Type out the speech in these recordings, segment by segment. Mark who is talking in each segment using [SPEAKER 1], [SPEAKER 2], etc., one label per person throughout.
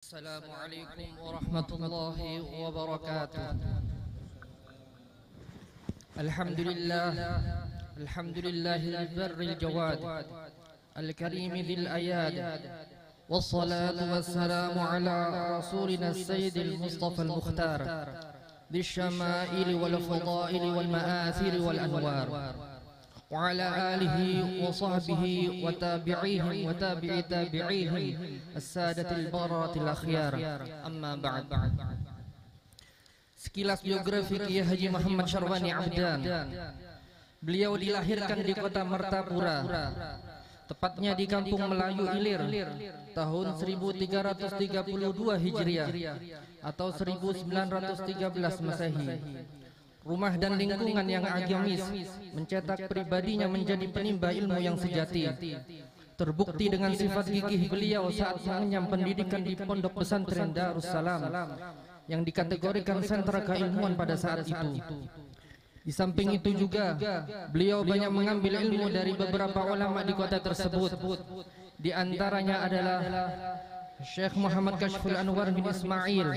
[SPEAKER 1] Assalamualaikum warahmatullahi wabarakatuh. Alhamdulillahil barril jawad, al-karim dhil ayad, wassalatu wassalamu ala rasulina sayyidil mustafa al-mukhtar, dhil syama'ili wal fadaili wal ma'athiri wal anwar, wa ala alihi wa sahbihi wa tabi'ihim wa tabi'i tabi'ihim as-sadatil baratil akhyar, amma ba'd. Sekilas biografi Kiai Haji Muhammad Syarwani Abdan. Beliau dilahirkan di kota Martapura, tepatnya di Kampung Melayu Ilir, tahun 1332 Hijriah atau 1913 Masehi. Rumah dan lingkungan yang agamis mencetak pribadinya menjadi penimba ilmu yang sejati. Terbukti dengan sifat gigih beliau saat mengenyam pendidikan di Pondok Pesantren Darussalam yang dikategorikan sentra keilmuan pada saat itu. Di samping itu juga beliau banyak mengambil ilmu dari beberapa ulama di kota tersebut. Di antaranya adalah Syekh Muhammad Kashful Anwar bin Ismail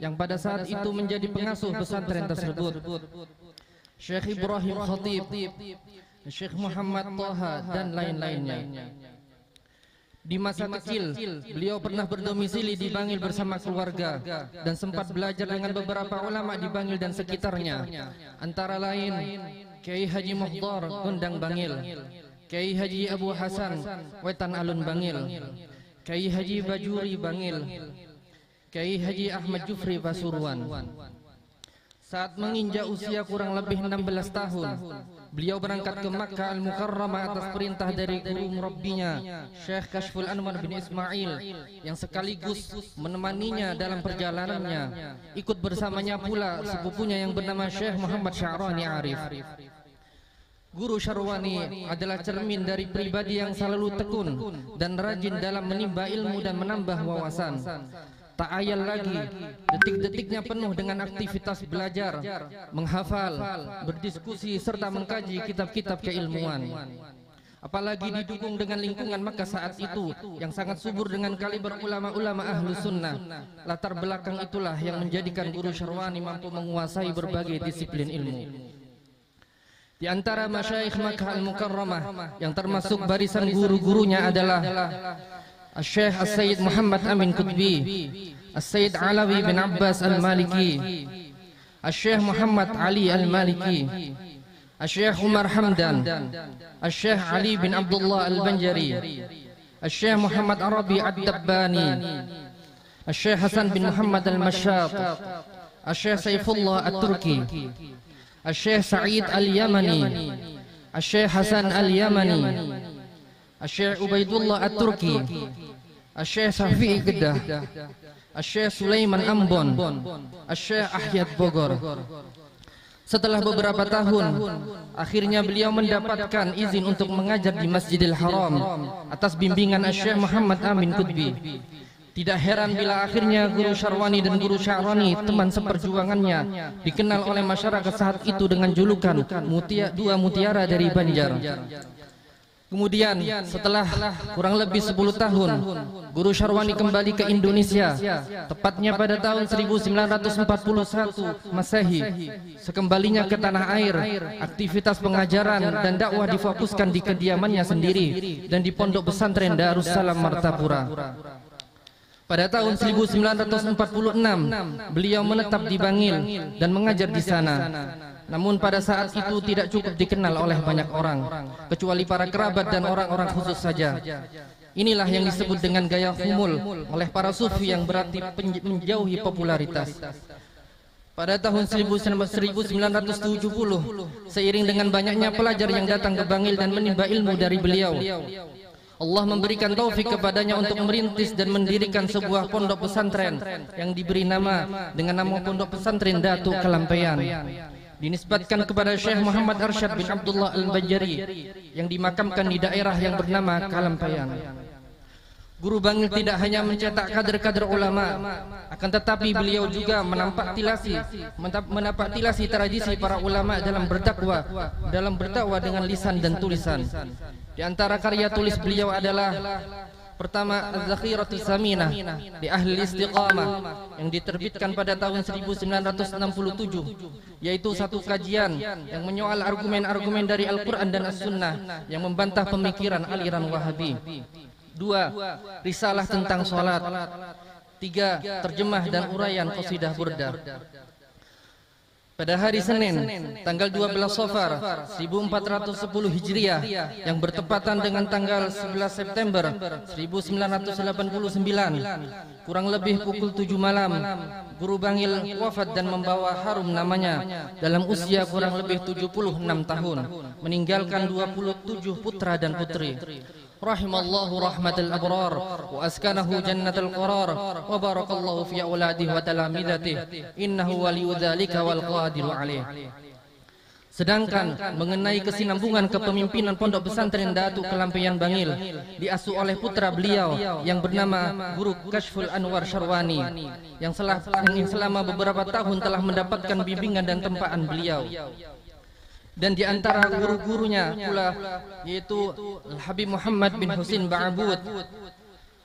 [SPEAKER 1] yang pada saat itu menjadi pengasuh pesantren tersebut, Syekh Ibrahim Khatib, Syekh Muhammad Taha dan lain-lainnya. Di masa kecil beliau pernah berdomisili di Bangil bersama keluarga dan sempat belajar dengan beberapa ulama di Bangil dan sekitarnya, antara lain Kiai Haji Mukhtar Gondang Bangil, Kiai Haji Abu Hasan Wetan Alun Bangil, Kiai Haji Bajuri Bangil, Kiai Haji Ahmad Jufri Pasuruan. Saat menginjak usia kurang lebih 16 tahun, beliau berangkat ke Makkah Al-Mukarramah atas perintah dari guru murabbinya, Syekh Kashful Anwar bin Ismail, yang sekaligus menemaninya dalam perjalanannya. Ikut bersamanya pula sepupunya yang bernama Syekh Muhammad Sya'rani Arif. Guru Syarwani adalah cermin dari pribadi yang selalu tekun dan rajin dalam menimba ilmu dan menambah wawasan. Tak ayal lagi, detik-detiknya penuh dengan aktivitas belajar, menghafal, berdiskusi, serta mengkaji kitab-kitab keilmuan. Apalagi didukung dengan lingkungan Makkah saat itu yang sangat subur dengan kaliber ulama-ulama ahlu sunnah. Latar belakang itulah yang menjadikan Guru Syarwani mampu menguasai berbagai disiplin ilmu. Di antara masyayikh Makkah Al-Mukarramah yang termasuk barisan guru-gurunya adalah Syekh As-Sayyid Muhammad Amin Qutbi, As-Sayyid Alawi bin Abbas Al-Maliki, Syekh Muhammad Ali Al-Maliki, Syekh Umar Hamdan, Syekh Ali bin Abdullah Al-Banjari, Syekh Muhammad Arabi Ad-Dabbani, Syekh Hasan bin Muhammad Al-Mashat, Syekh Saifullah At-Turki, Syekh Sa'id Al-Yamani, Syekh Hasan Al-Yamani, Syekh Ubaidullah At-Turki, Syekh Syafi'i Kedah, Syekh Sulaiman Ambon, Syekh Ahyad Bogor. Setelah beberapa tahun, akhirnya beliau mendapatkan izin untuk mengajar di Masjidil Haram atas bimbingan Syekh Muhammad Amin Qutbi. Tidak heran bila akhirnya Guru Syarwani dan Guru Sya'rani, teman seperjuangannya, dikenal oleh masyarakat saat itu dengan julukan dua mutiara dari Banjar. Kemudian setelah kurang lebih 10 tahun, Guru Syarwani kembali ke Indonesia, tepatnya pada tahun 1941 Masehi. Sekembalinya ke tanah air, aktivitas pengajaran dan dakwah difokuskan di kediamannya sendiri dan di Pondok Pesantren Darussalam Martapura. Pada tahun 1946, beliau menetap di Bangil dan mengajar di sana. Namun pada saat itu tidak cukup dikenal oleh banyak orang, kecuali para kerabat dan orang-orang khusus saja. Inilah yang disebut dengan gaya humul oleh para sufi yang berarti menjauhi popularitas. Pada tahun 1970, seiring dengan banyaknya pelajar yang datang ke Bangil dan menimba ilmu dari beliau, Allah memberikan taufik kepadanya untuk merintis dan mendirikan sebuah pondok pesantren yang diberi nama dengan nama Pondok Pesantren Datu Kelampean, dinisbatkan kepada Syekh Muhammad Arsyad bin Abdullah Al-Banjari yang dimakamkan di daerah yang bernama Kalampayan. Guru Bangil tidak hanya mencetak kader-kader ulama, akan tetapi beliau juga menapaktilasi tradisi para ulama dalam berdakwah dengan lisan dan tulisan. Di antara karya tulis beliau adalah Pertama, Az-Zakhiratus Saminah di Ahli Istiqamah yang diterbitkan pada tahun 1967, yaitu satu kajian yang menyoal argumen-argumen dari Al-Quran dan As-Sunnah yang membantah pemikiran aliran Wahabi. 2. Risalah tentang sholat. 3. Terjemah dan uraian qasidah Burdah. Pada hari Senin, tanggal 12 Safar 1410 Hijriah yang bertepatan dengan tanggal 11 September 1989, kurang lebih pukul 7 malam, Guru Bangil wafat dan membawa harum namanya dalam usia kurang lebih 76 tahun, meninggalkan 27 putra dan putri. Rahimallahu rahmatal abrar wa askanahu jannatal qarar wa barakallahu fi auladihi wa talamidatihi innahu waliyyu dzalika wal qadiru alaih. Sedangkan mengenai kesinambungan kepemimpinan Pondok Pesantren Datu Kelampaian Bangil diasuh oleh putra beliau yang bernama Guru Kashful Anwar Syarwani yang selama beberapa tahun telah mendapatkan bimbingan dan tempaan beliau. Dan di antara guru-gurunya pula yaitu Al-Habib Muhammad bin Husin Ba'abud,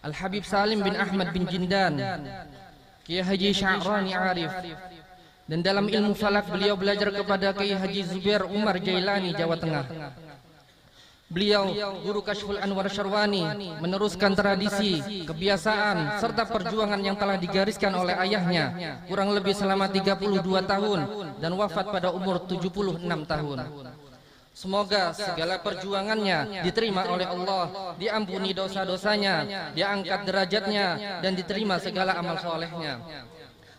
[SPEAKER 1] Al-Habib Salim bin Ahmad bin Jindan, Kiai Haji Sya'rani Arif. Dan dalam ilmu falak beliau belajar kepada Kiai Haji Zubair Umar Jailani, Jawa Tengah. Beliau, Guru Kashful Anwar Syarwani, meneruskan tradisi, kebiasaan, serta perjuangan yang telah digariskan oleh ayahnya kurang lebih selama 32 tahun dan wafat pada umur 76 tahun. Semoga segala perjuangannya diterima oleh Allah, diampuni dosa-dosanya, diangkat derajatnya, dan diterima segala amal solehnya.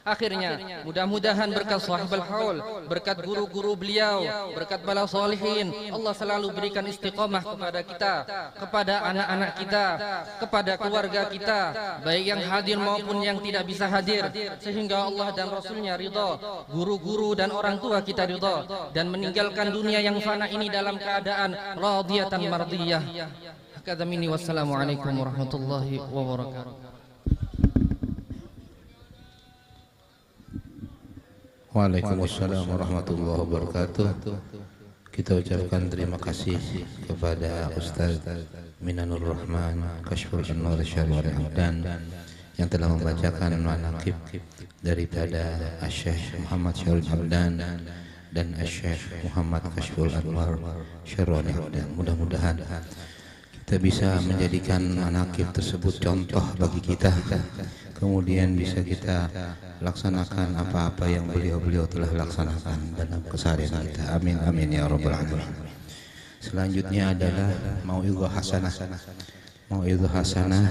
[SPEAKER 1] Akhirnya, mudah-mudahan berkat sahibul haul, berkat guru-guru beliau, berkat bala solihin, Allah selalu berikan istiqomah kepada kita, kepada anak-anak kita, kepada keluarga kita, baik yang hadir maupun yang tidak bisa hadir, sehingga Allah dan Rasulnya ridha, guru-guru dan orang tua kita ridha, dan meninggalkan dunia yang fana ini dalam keadaan radiyatan mardiyah. Hakadha minni, wassalamualaikum warahmatullahi wabarakatuh.
[SPEAKER 2] Waalaikumsalam warahmatullahi wabarakatuh. Kita ucapkan terima kasih kepada Ustaz Minanur Rahman Kashful Anwar Syarwani Hamdan yang telah membacakan manaqib daripada Asy-Syaikh Muhammad Syarwani Hamdan dan Asy-Syaikh Muhammad Kashful Anwar Syarwani Hamdan. Mudah-mudahan kita bisa menjadikan manaqib tersebut contoh bagi kita, kemudian bisa kita laksanakan apa-apa yang beliau-beliau telah laksanakan dalam keseharian kita. Amin amin ya rabbal alamin. Selanjutnya adalah mau'izah hasanah. Mau'izah hasanah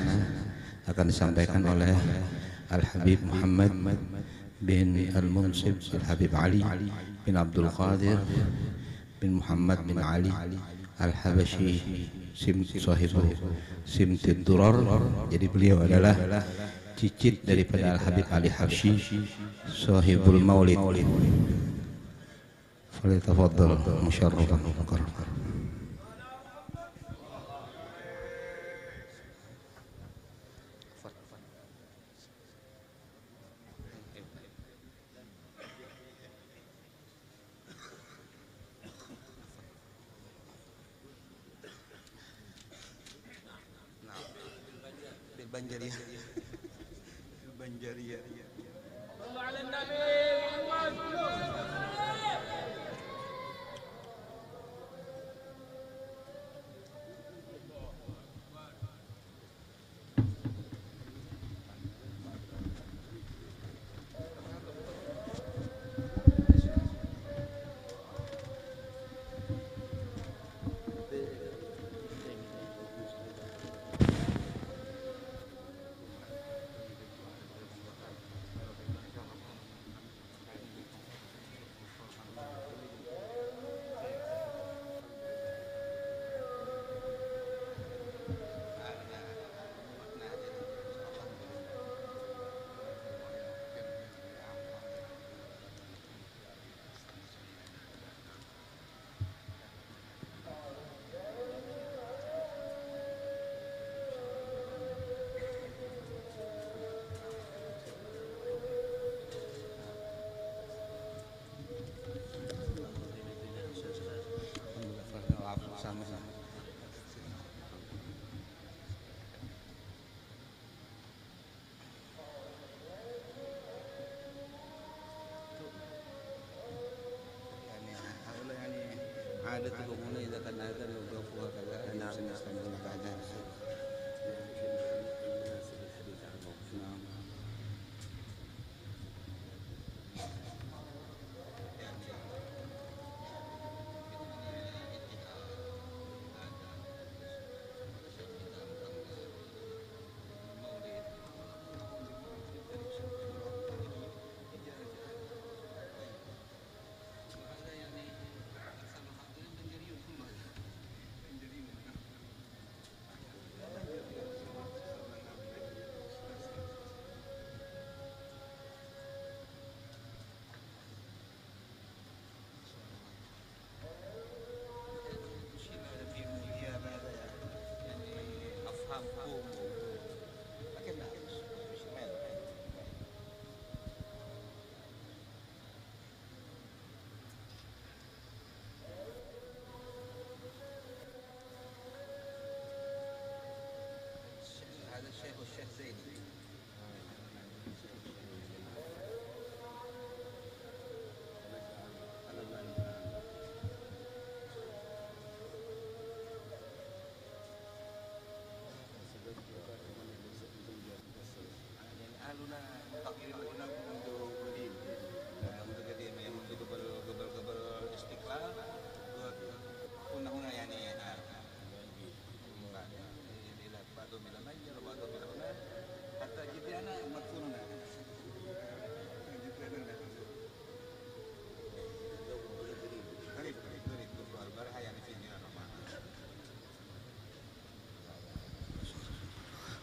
[SPEAKER 2] akan disampaikan oleh Al-Habib Muhammad bin Al-Munsib Al-Habib Ali bin Abdul Qadir bin Muhammad bin Ali Al-Habashi sahibu Simtid Durar. Jadi beliau adalah cicit daripada Al-Habib Ali Habsyi sahibul Maulid. Falyatafaddal musyarrafan mukarraman. Banjaria. Banjaria. Sallu ala Nabi.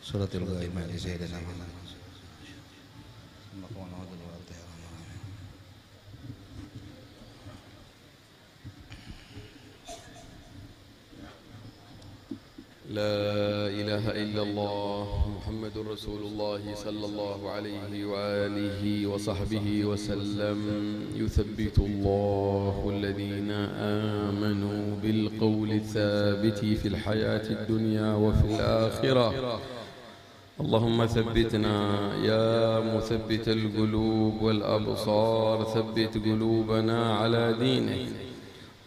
[SPEAKER 2] Suratul Ghaibah di Sayyidina Muhammad.
[SPEAKER 3] لا إله إلا الله محمد رسول الله صلى الله عليه وآله وصحبه وسلم. يثبت الله الذين آمنوا بالقول الثابت في الحياة الدنيا وفي الآخرة. اللهم ثبتنا يا مثبت القلوب والأبصار، ثبت قلوبنا على دينك.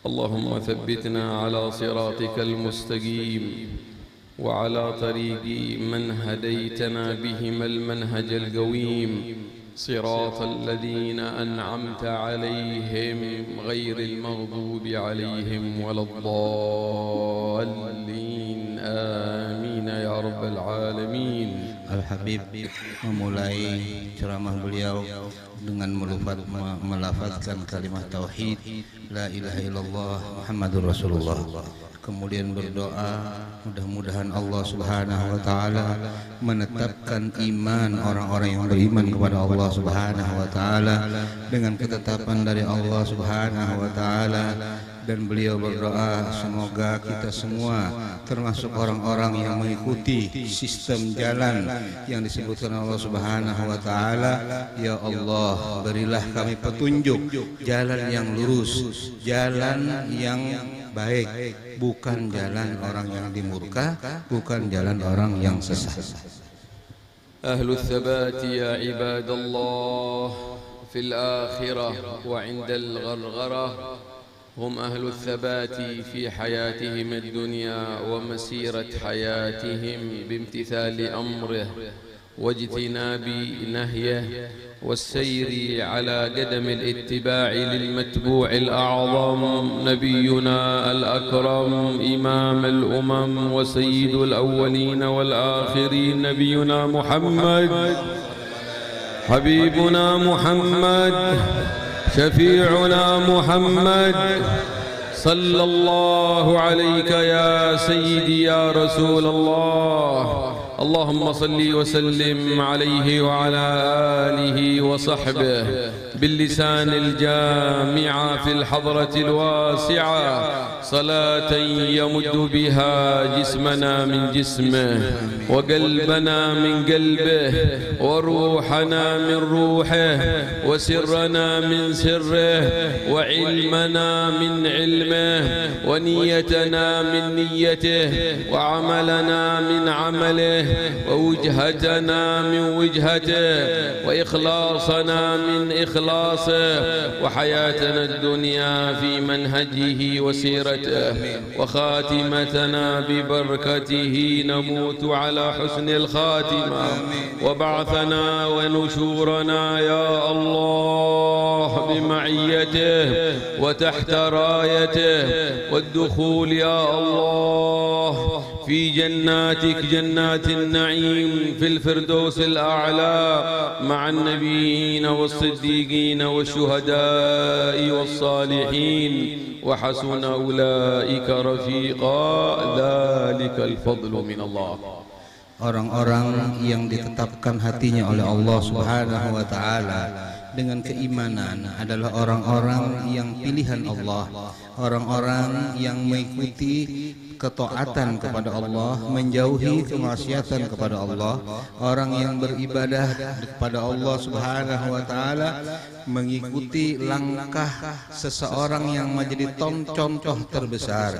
[SPEAKER 3] اللهم ثبتنا على صراطك المستقيم وعلى طريق من هديتنا بهم المنهج القويم، صراط الذين أنعمت عليهم غير المغضوب عليهم ولا الضالين. آمين يا رب العالمين.
[SPEAKER 2] Al-Habib memulai ceramah beliau dengan melafazkan kalimat tauhid la ilaha illallah Muhammadur Rasulullah. Kemudian berdoa mudah-mudahan Allah Subhanahu wa taala menetapkan iman orang-orang yang beriman kepada Allah Subhanahu wa taala dengan ketetapan dari Allah Subhanahu wa taala. Dan beliau berdoa semoga kita semua termasuk orang-orang yang mengikuti sistem jalan yang disebutkan Allah Subhanahu wa taala. Ya Allah, berilah kami petunjuk jalan yang lurus, jalan yang baik, bukan jalan orang yang dimurka, bukan jalan orang yang sesat.
[SPEAKER 3] Ahlul thabat ya ibadallah fil akhirah wa 'indal ghargharah. هم أهل الثبات في حياتهم الدنيا ومسيرة حياتهم بامتثال أمره واجتناب نهيه والسير على قدم الاتباع للمتبوع الأعظم نبينا الأكرم إمام الأمم وسيد الأولين والآخرين نبينا محمد حبيبنا محمد شفيعنا محمد صلى الله عليك يا سيدي يا رسول الله. اللهم صل وسلم عليه وعلى آله وصحبه باللسان الجامع في الحضرة الواسعة صلاة يمد بها جسمنا من جسمه وقلبنا من قلبه وروحنا من روحه وسرنا من سره وعلمنا من علمه ونيتنا من نيته وعملنا من عمله ووجهتنا من وجهته وإخلاصنا من إخلاصه إخلاصه وحياتنا الدنيا في منهجه وسيرته وخاتمتنا ببركته نموت على حسن الخاتمة وبعثنا ونشورنا يا الله بمعيته وتحت رايته والدخول يا الله في جناتك جنات النعيم في الفردوس الأعلى مع النبيين والصديقين والشهداء والصالحين وحسن أولئك رفيقا ذلك الفضل من الله.
[SPEAKER 2] Orang-orang yang ditetapkan hatinya oleh Allah Subhanahu wa taala dengan keimanan adalah orang-orang yang pilihan Allah, orang-orang yang mengikuti ketaatan kepada Allah, menjauhi kemaksiatan kepada Allah, orang yang beribadah kepada Allah Subhanahu wa taala, mengikuti langkah seseorang yang menjadi contoh terbesar,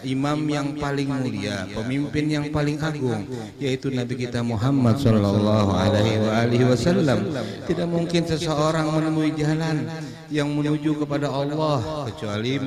[SPEAKER 2] imam yang paling mulia, pemimpin yang paling agung, yaitu Nabi kita Muhammad sallallahu alaihi wasallam. Tidak mungkin seseorang menemui jalan yang menuju kepada Allah kecuali